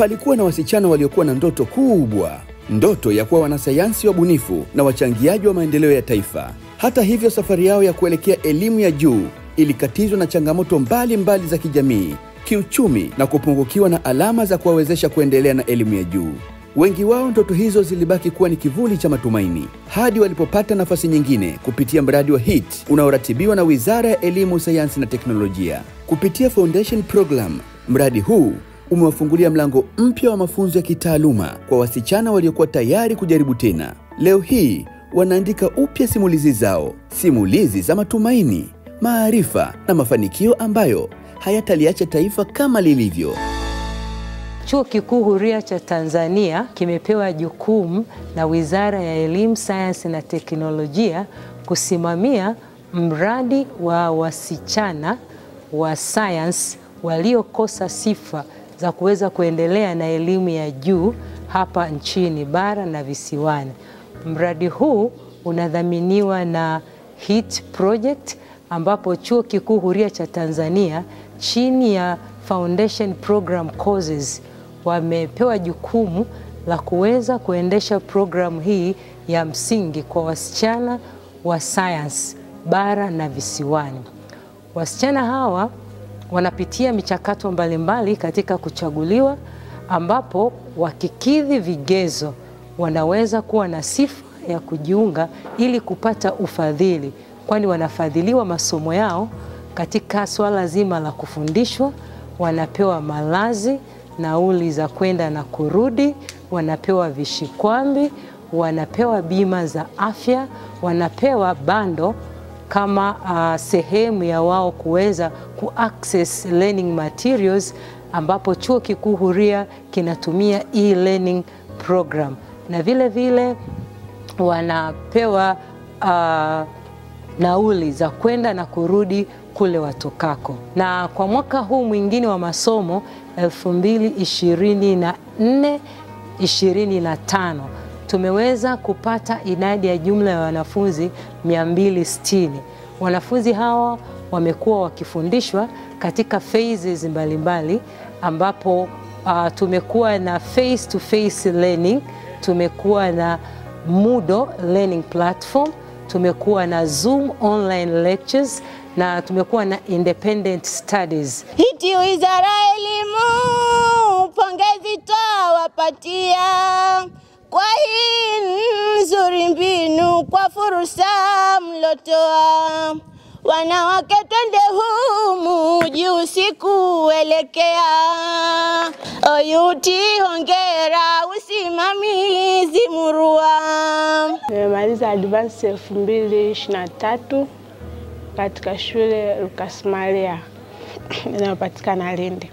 Palikuwa na wasichana waliokuwa na ndoto kubwa, ndoto ya kuwa wanasayansi wabunifu na wachangiaji wa maendeleo ya taifa. Hata hivyo, safari yao ya kuelekea elimu ya juu ilikatizwa na changamoto mbalimbali za kijamii, kiuchumi na kupungukiwa na alama za kuwawezesha kuendelea na elimu ya juu. Wengi wao ndoto hizo zilibaki kuwa ni kivuli cha matumaini hadi walipopata nafasi nyingine kupitia mradi wa HIT unaoratibiwa na Wizara ya Elimu, Sayansi na Teknolojia. Kupitia Foundation Program, mradi huu umewafungulia mlango mpya wa mafunzo ya kitaaluma kwa wasichana waliokuwa tayari kujaribu tena. Leo hii wanaandika upya simulizi zao, simulizi za matumaini, maarifa na mafanikio ambayo hayataliacha taifa kama lilivyo. Chuo Kikuu Huria cha Tanzania kimepewa jukumu na Wizara ya Elimu, Sayansi na Teknolojia kusimamia mradi wa wasichana wa science waliokosa sifa za kuweza kuendelea na elimu ya juu hapa nchini bara na visiwani. Mradi huu unadhaminiwa na HIT project, ambapo Chuo Kikuu Huria cha Tanzania chini ya Foundation Program Courses wamepewa jukumu la kuweza kuendesha programu hii ya msingi kwa wasichana wa science bara na visiwani. Wasichana hawa wanapitia michakato mbalimbali katika kuchaguliwa, ambapo wakikidhi vigezo wanaweza kuwa na sifa ya kujiunga ili kupata ufadhili, kwani wanafadhiliwa masomo yao katika swala zima la kufundishwa, wanapewa malazi, nauli za kwenda na kurudi, wanapewa vishikwambi, wanapewa bima za afya, wanapewa bando kama sehemu ya wao kuweza kuaccess learning materials, ambapo Chuo Kikuu Huria kinatumia e-learning program, na vile vile wanapewa nauli za kwenda na kurudi kule watokako. Na kwa mwaka huu mwingine wa masomo 2024-25 tumeweza kupata idadi ya jumla ya wanafunzi 260. Wanafunzi hawa wamekuwa wakifundishwa katika phases mbalimbali, ambapo tumekuwa na face to face learning, tumekuwa na Moodle learning platform, tumekuwa na Zoom online lectures, na tumekuwa na independent studies. HIT Wizara ya Elimu, pongezi twawapatia kwa hii nzuri mbinu, kwa fursa mlotoa. Wanawake twende humu juu sikuelekea. Oyuti hongera, usimamizi murua. Nimemaliza advance 2023 katika shule Lucas Maria inayopatikana Lindi.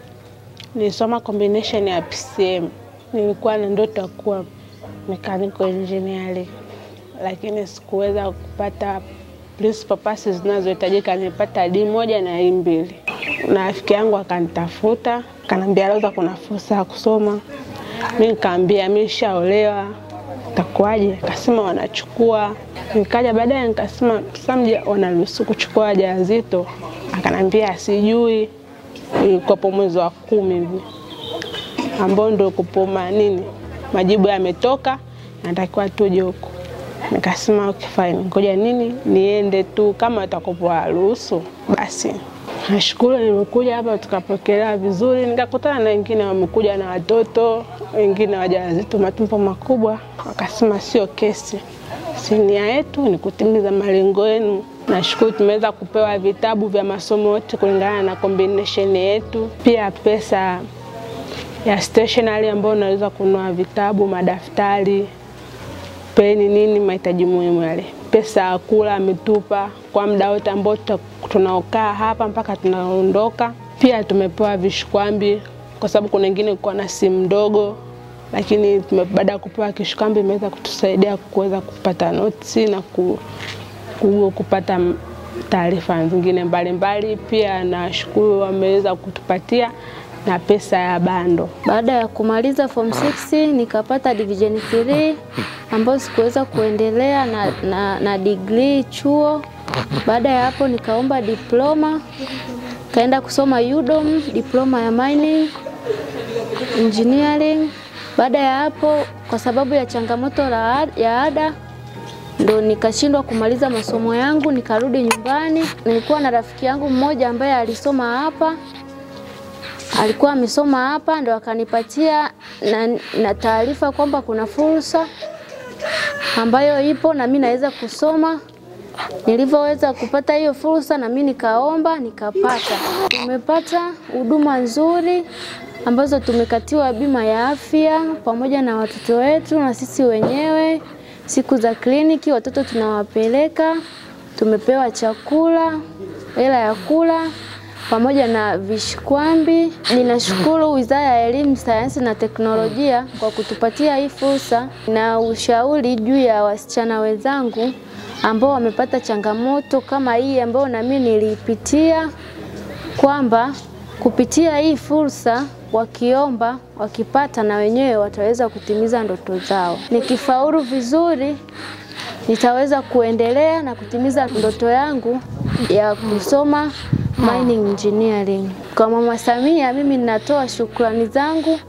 Nilisoma combination ya PCM. Nilikuwa na ndoto ya kuwa mechanical engineering, lakini sikuweza kupata principal passes zinazohitajika. Nilipata D1 na E2. Na rafiki yangu akanitafuta, akaniambia leo kuna fursa ya kusoma. Mimi nikamwambia mimi nishaolewa, takuaje? Akasema wanachukua. Nikaja baadaye nikasema samje wanaruhusu kuchukua wajawazito. Akaniambia sijui. Ilikuwa mwezi wa 10 hivi, ambao ndio kupoma nini majibu yametoka, natakiwa tuje huko. Nikasema okay fine, ngoja nini niende tu, kama atakopoa ruhusu basi. Nashukuru nimekuja hapa tukapokelewa vizuri, nikakutana na wengine wamekuja na watoto, wengine wajawazito matumbo makubwa. Wakasema sio kesi, nia yetu ni kutimiza malengo yenu. Nashukuru tumeweza kupewa vitabu vya masomo yote kulingana na combination yetu, pia pesa ya stationery ambayo unaweza kununua vitabu, madaftari, peni, nini mahitaji muhimu yale. Pesa ya kula ametupa kwa muda wote ambao tunaokaa hapa mpaka tunaondoka. Pia tumepewa vishikwambi kwa sababu kuna wengine kwa na simu ndogo, lakini baada ya kupewa kishikwambi imeweza kutusaidia kuweza kupata notes na kupata taarifa zingine mbalimbali. Pia nashukuru wameweza kutupatia na pesa ya bando. Baada ya kumaliza form 6 nikapata division 3 ambayo sikuweza kuendelea na degree chuo. Baada ya hapo nikaomba diploma, kaenda kusoma UDOM, diploma ya mining. engineering. Baada ya hapo, kwa sababu ya changamoto ya ada, ndo nikashindwa kumaliza masomo yangu, nikarudi nyumbani. Nilikuwa na rafiki yangu mmoja ambaye alisoma hapa. Alikuwa amesoma hapa, ndo akanipatia na taarifa kwamba kuna fursa ambayo ipo na mimi naweza kusoma. Nilivyoweza kupata hiyo fursa na mimi nikaomba, nikapata. Tumepata huduma nzuri ambazo tumekatiwa bima ya afya pamoja na watoto wetu na sisi wenyewe. Siku za kliniki watoto tunawapeleka, tumepewa chakula, hela ya kula pamoja na vishikwambi. Ninashukuru Wizara ya Elimu, Sayansi na Teknolojia kwa kutupatia hii fursa, na ushauri juu ya wasichana wenzangu ambao wamepata changamoto kama hii ambayo na mimi nilipitia, kwamba kupitia hii fursa wakiomba, wakipata, na wenyewe wataweza kutimiza ndoto zao. Nikifaulu vizuri, nitaweza kuendelea na kutimiza ndoto yangu ya kusoma mining engineering. Kwa Mama Samia mimi ninatoa shukrani zangu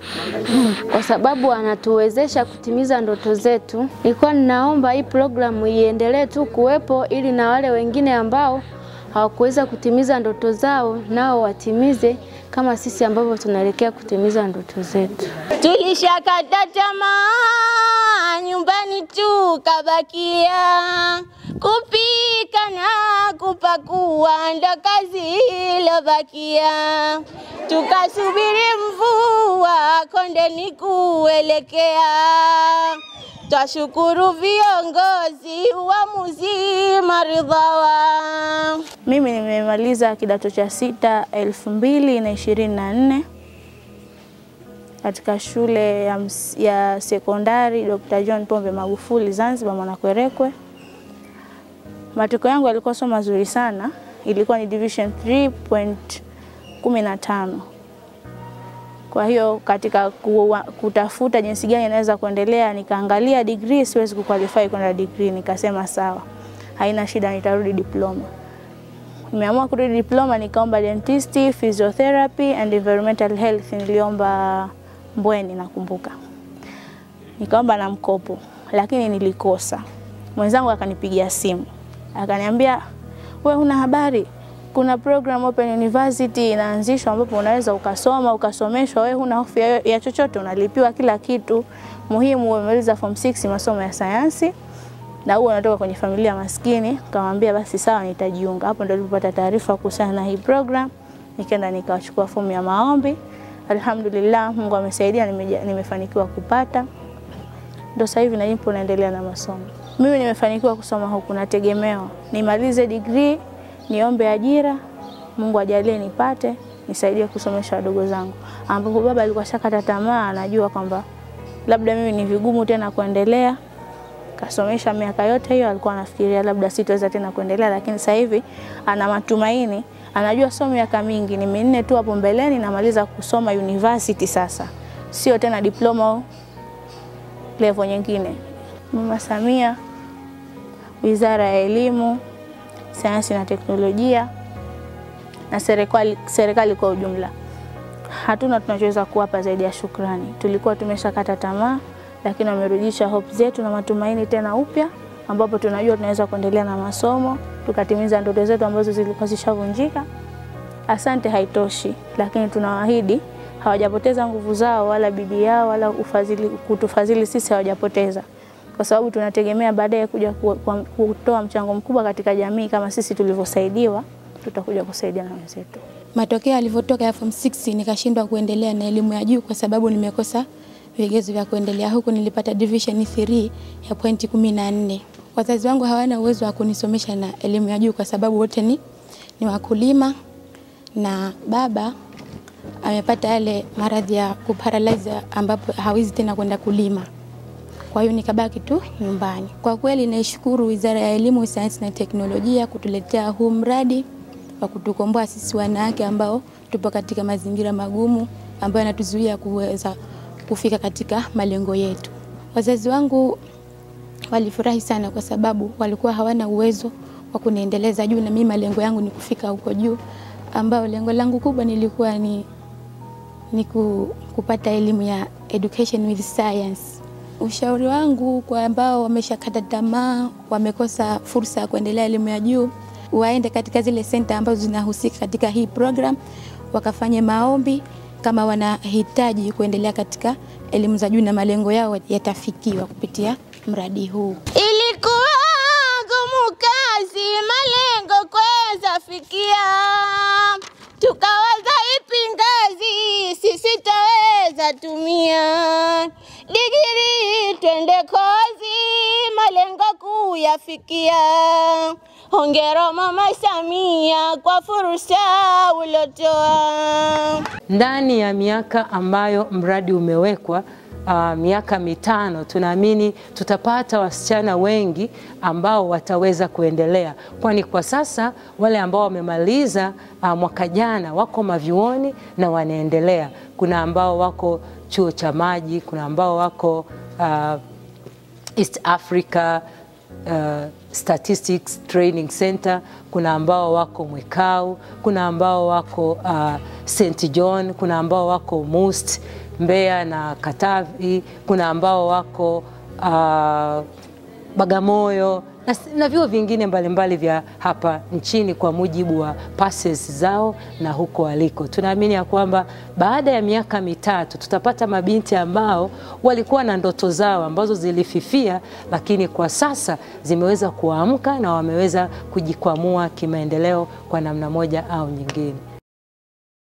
kwa sababu anatuwezesha kutimiza ndoto zetu. Nilikuwa ninaomba hii programu iendelee tu kuwepo ili na wale wengine ambao hawakuweza kutimiza ndoto zao nao watimize kama sisi ambavyo tunaelekea kutimiza ndoto zetu. Tulishakata tamaa, nyumbani tukabakia, kupika na kupakua ndo kazi ilobakia. Tukasubiri mvua kondeni kuelekea, twashukuru viongozi uamuzi maridhawa. Mimi nimemaliza kidato cha 6 2024 katika shule ya sekondari Dr. John Pombe Magufuli Zanzibar Mwanakwerekwe. Matokeo yangu yalikuwa sio mazuri sana, ilikuwa ni division 3.15. Kwa hiyo katika kutafuta jinsi gani naweza kuendelea, nikaangalia degree, siwezi kuqualify kwenda degree, nikasema sawa, haina shida, nitarudi diploma. Nimeamua kurudi diploma, nikaomba dentistry, physiotherapy and environmental health, niliomba Mbweni nakumbuka. Nikaomba na mkopo, lakini nilikosa. Mwenzangu akanipigia simu, akaniambia, "Wewe una habari? Kuna program Open University inaanzishwa ambapo unaweza ukasoma, ukasomeshwa, wewe huna hofu ya chochote, unalipiwa kila kitu. Muhimu umemaliza form 6 masomo ya sayansi na huo unatoka kwenye familia maskini." Nikamwambia basi sawa, nitajiunga. Hapo ndio nilipata taarifa kuhusiana na hii program. Nikaenda nikachukua fomu ya maombi. Alhamdulillah, Mungu amesaidia, nimefanikiwa kupata. Ndio sasa hivi nipo naendelea na masomo. Mimi nimefanikiwa kusoma huku, nategemewa nimalize degree, niombe ajira, Mungu ajalie nipate, nisaidie kusomesha wadogo zangu. Ambapo baba alikuwa shakata tamaa, anajua kwamba labda mimi ni vigumu tena kuendelea. Kasomesha miaka yote hiyo, alikuwa anafikiria labda sitaweza tena kuendelea, lakini sasa hivi ana matumaini. Anajua somo miaka mingi, ni minne tu hapo mbeleni namaliza kusoma university sasa. Sio tena diploma level nyingine. Mama Samia, Wizara ya Elimu, Sayansi na Teknolojia na serikali kwa ujumla, hatuna tunachoweza kuwapa zaidi ya shukrani. Tulikuwa tumeshakata tamaa, lakini wamerudisha hope zetu na matumaini tena upya, ambapo tunajua tunaweza kuendelea na masomo, tukatimiza ndoto zetu ambazo zilikuwa zishavunjika. Asante haitoshi, lakini tunawaahidi hawajapoteza nguvu zao wala bidii yao wala kutufadhili sisi hawajapoteza. Kwa sababu tunategemea baadaye kuja kutoa mchango mkubwa katika jamii kama sisi tulivyosaidiwa, tutakuja kusaidia na wenzetu. Matokeo yalivyotoka ya form 6 nikashindwa kuendelea na elimu ya juu kwa sababu nimekosa vigezo vya kuendelea. Huko nilipata division 3 ya point 14. Wazazi wangu hawana uwezo wa kunisomesha na elimu ya juu kwa sababu wote ni wakulima, na baba amepata yale maradhi ya kuparalyze ambapo hawezi tena kwenda kulima. Kwa hiyo nikabaki tu nyumbani. Kwa kweli naishukuru Wizara ya Elimu, Sayansi na Teknolojia kutuletea huu mradi wa kutukomboa sisi wanawake ambao tupo katika mazingira magumu ambayo yanatuzuia kuweza kufika katika malengo yetu. Wazazi wangu walifurahi sana kwa sababu walikuwa hawana uwezo wa kuniendeleza juu, na mimi malengo yangu ni kufika huko juu, ambao lengo langu kubwa nilikuwa ni ni kupata elimu ya education with science. Ushauri wangu kwa ambao wameshakata tamaa, wamekosa fursa ya kuendelea elimu ya juu, waende katika zile center ambazo zinahusika katika hii program, wakafanye maombi kama wanahitaji kuendelea katika elimu za juu na malengo yao yatafikiwa kupitia mradi huu. Ilikuwa ngumu kazi malengo kuweza fikia, tukawaza ipi ngazi sisi taweza tumia, digiri twende kozi malengo kuyafikia. Hongera Mama Samia kwa fursa ulotoa. Ndani ya miaka ambayo mradi umewekwa, miaka 5, tunaamini tutapata wasichana wengi ambao wataweza kuendelea, kwani kwa sasa wale ambao wamemaliza mwaka jana wako mavyuoni na wanaendelea. Kuna ambao wako chuo cha maji, kuna ambao wako East Africa Statistics Training Center, kuna ambao wako Mwekau, kuna ambao wako St. John, kuna ambao wako Must, Mbeya na Katavi, kuna ambao wako Bagamoyo na vyuo vingine mbalimbali vya hapa nchini kwa mujibu wa passes zao na huko waliko. Tunaamini ya kwamba baada ya miaka 3 tutapata mabinti ambao walikuwa na ndoto zao ambazo zilififia, lakini kwa sasa zimeweza kuamka na wameweza kujikwamua kimaendeleo kwa namna moja au nyingine.